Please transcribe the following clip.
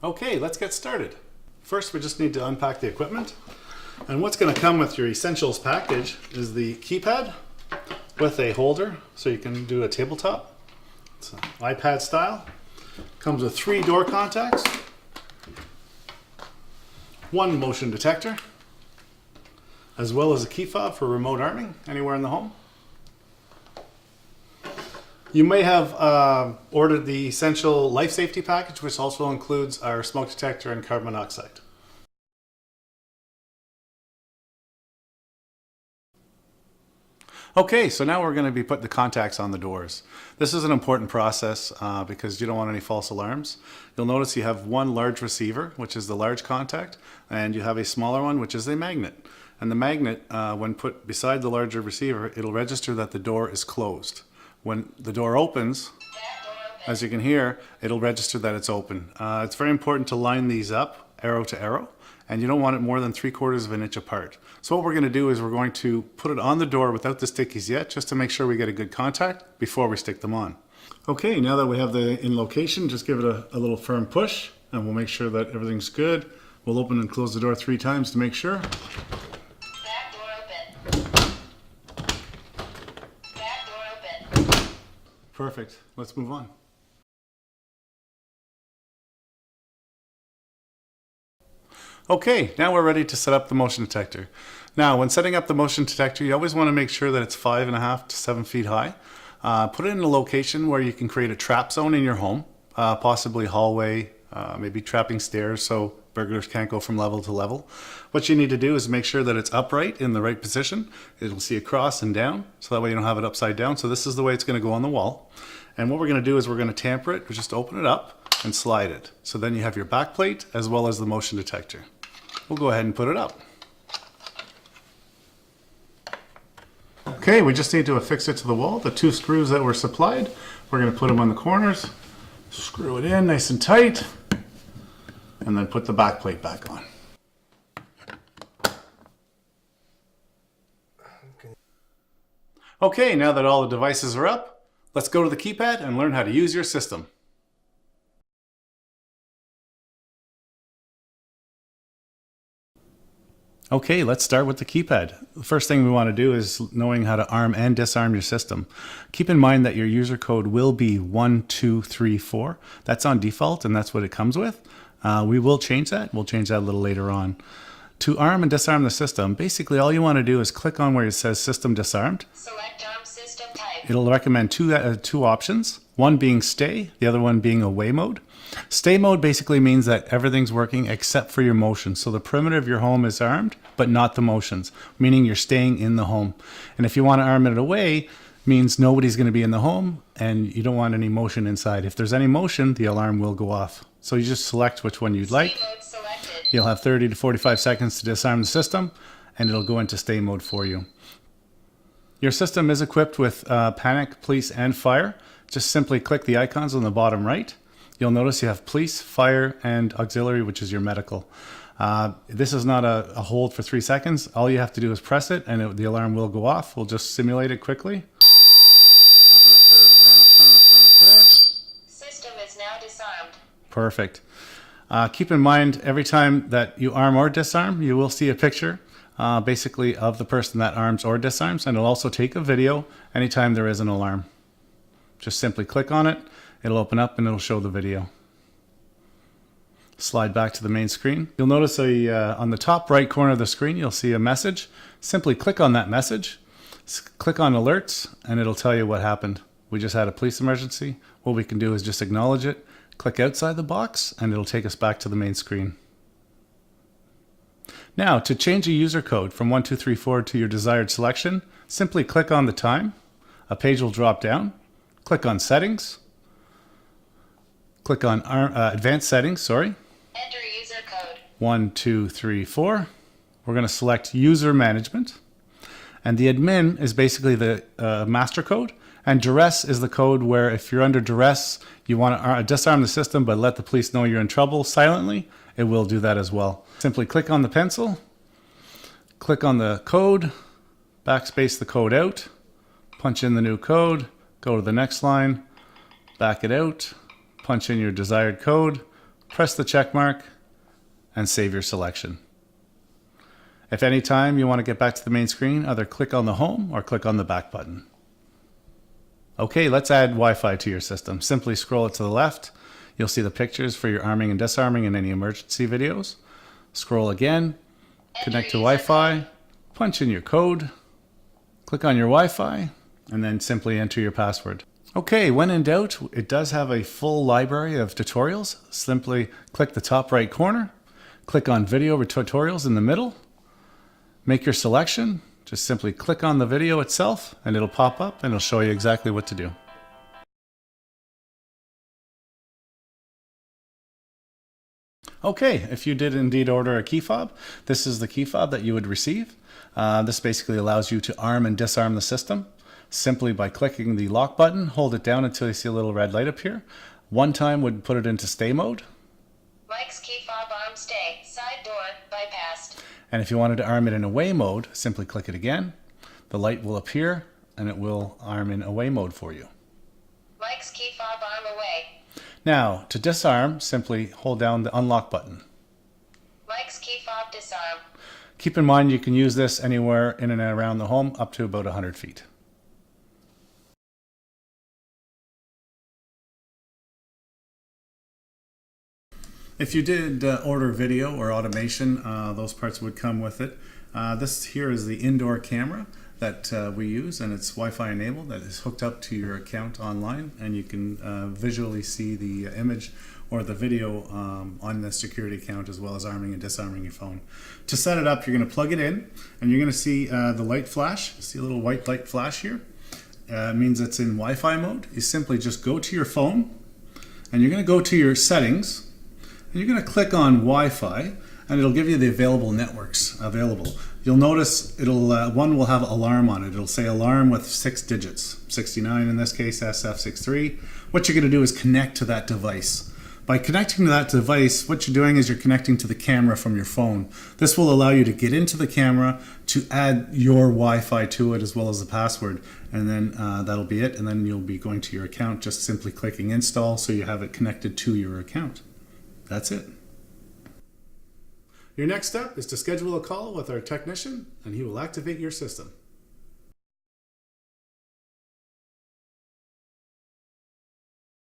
Okay, let's get started. First, we just need to unpack the equipment. And what's going to come with your essentials package is the keypad with a holder so you can do a tabletop. It's an iPad style. Comes with 3 door contacts, 1 motion detector, as well as a key fob for remote arming anywhere in the home. You may have ordered the essential life safety package, which also includes our smoke detector and carbon monoxide. Okay, so now we're going to be putting the contacts on the doors. This is an important process because you don't want any false alarms. You'll notice you have one large receiver, which is the large contact, and you have a smaller one, which is a magnet. And the magnet, when put beside the larger receiver, it'll register that the door is closed. When the door opens, as you can hear, it'll register that it's open. It's very important to line these up, arrow to arrow, and you don't want it more than 3/4 of an inch apart. So what we're going to do is we're going to put it on the door without the stickies yet, just to make sure we get a good contact before we stick them on. Okay, now that we have the in location, just give it a little firm push, and we'll make sure that everything's good. We'll open and close the door 3 times to make sure. Back door open. Back door open. Perfect. Let's move on. Okay, now we're ready to set up the motion detector. Now, when setting up the motion detector, you always want to make sure that it's 5.5 to 7 feet high. Put it in a location where you can create a trap zone in your home, possibly hallway, maybe trapping stairs so burglars can't go from level to level. What you need to do is make sure that it's upright in the right position. It'll see across and down, so that way you don't have it upside down. So this is the way it's going to go on the wall. And what we're going to do is we're going to tamper it. We just open it up and slide it. So then you have your back plate as well as the motion detector. We'll go ahead and put it up. Okay, we just need to affix it to the wall. The 2 screws that were supplied, we're going to put them on the corners, screw it in nice and tight, and then put the back plate back on. Okay, now that all the devices are up, let's go to the keypad and learn how to use your system. Okay, let's start with the keypad. The first thing we want to do is knowing how to arm and disarm your system. Keep in mind that your user code will be 1234. That's on default and that's what it comes with. We will change that. We'll change that a little later on. To arm and disarm the system, basically all you want to do is click on where it says System Disarmed. Select arm system type. It'll recommend two options, one being stay, the other one being away mode. Stay mode basically means that everything's working except for your motions. So the perimeter of your home is armed, but not the motions, meaning you're staying in the home. And if you want to arm it away, means nobody's going to be in the home and you don't want any motion inside. If there's any motion, the alarm will go off. So you just select which one you'd like. Stay mode selected. You'll have 30 to 45 seconds to disarm the system and it'll go into stay mode for you. Your system is equipped with panic, police, and fire. Just simply click the icons on the bottom right. You'll notice you have police, fire, and auxiliary, which is your medical. This is not a hold for 3 seconds. All you have to do is press it and the alarm will go off. We'll just simulate it quickly. System is now disarmed. Perfect. Keep in mind, every time that you arm or disarm, you will see a picture basically of the person that arms or disarms, and it'll also take a video anytime there is an alarm. Just simply click on it, it'll open up and it'll show the video. Slide back to the main screen. You'll notice on the top right corner of the screen, you'll see a message. Simply click on that message, click on alerts, and it'll tell you what happened. We just had a police emergency. What we can do is just acknowledge it, click outside the box, and it'll take us back to the main screen. Now, to change a user code from 1234 to your desired selection, simply click on the time. A page will drop down. Click on Settings. Click on Advanced Settings, Enter user code. 1234. We're going to select User Management. And the admin is basically the master code. And duress is the code where if you're under duress, you want to disarm the system but let the police know you're in trouble silently, it will do that as well. Simply click on the pencil, click on the code, backspace the code out, punch in the new code, go to the next line, back it out, punch in your desired code, press the check mark, and save your selection. If any time you want to get back to the main screen, either click on the home or click on the back button. Okay, let's add Wi-Fi to your system. Simply scroll it to the left. You'll see the pictures for your arming and disarming and any emergency videos. Scroll again, connect to Wi-Fi, punch in your code, click on your Wi-Fi, and then simply enter your password. Okay, when in doubt, it does have a full library of tutorials. Simply click the top right corner, click on video tutorials in the middle, make your selection, just simply click on the video itself and it'll pop up and it'll show you exactly what to do. Okay, if you did indeed order a key fob, this is the key fob that you would receive. This basically allows you to arm and disarm the system. Simply by clicking the lock button, hold it down until you see a little red light appear. One time would put it into stay mode. Mike's key fob arm stay, side door, bypassed. And if you wanted to arm it in away mode, simply click it again. The light will appear and it will arm in away mode for you. Mike's key fob arm away. Now, to disarm, simply hold down the unlock button. Mike's key fob disarm. Keep in mind you can use this anywhere in and around the home up to about 100 feet. If you did order video or automation, those parts would come with it. This here is the indoor camera that we use, and it's Wi-Fi enabled, that is hooked up to your account online, and you can visually see the image or the video on the security account, as well as arming and disarming your phone. To set it up, you're going to plug it in, and you're going to see the light flash. See a little white light flash here? It means it's in Wi-Fi mode. You simply just go to your phone, and you're going to go to your settings, and you're going to click on Wi-Fi, and it'll give you the available networks available. You'll notice one will have alarm on it. It'll say alarm with 6 digits, 69 in this case, SF63. What you're going to do is connect to that device. By connecting to that device, what you're doing is you're connecting to the camera from your phone. This will allow you to get into the camera, to add your Wi-Fi to it as well as the password, and then that'll be it. And then you'll be going to your account, just simply clicking install so you have it connected to your account. That's it. Your next step is to schedule a call with our technician, and he will activate your system.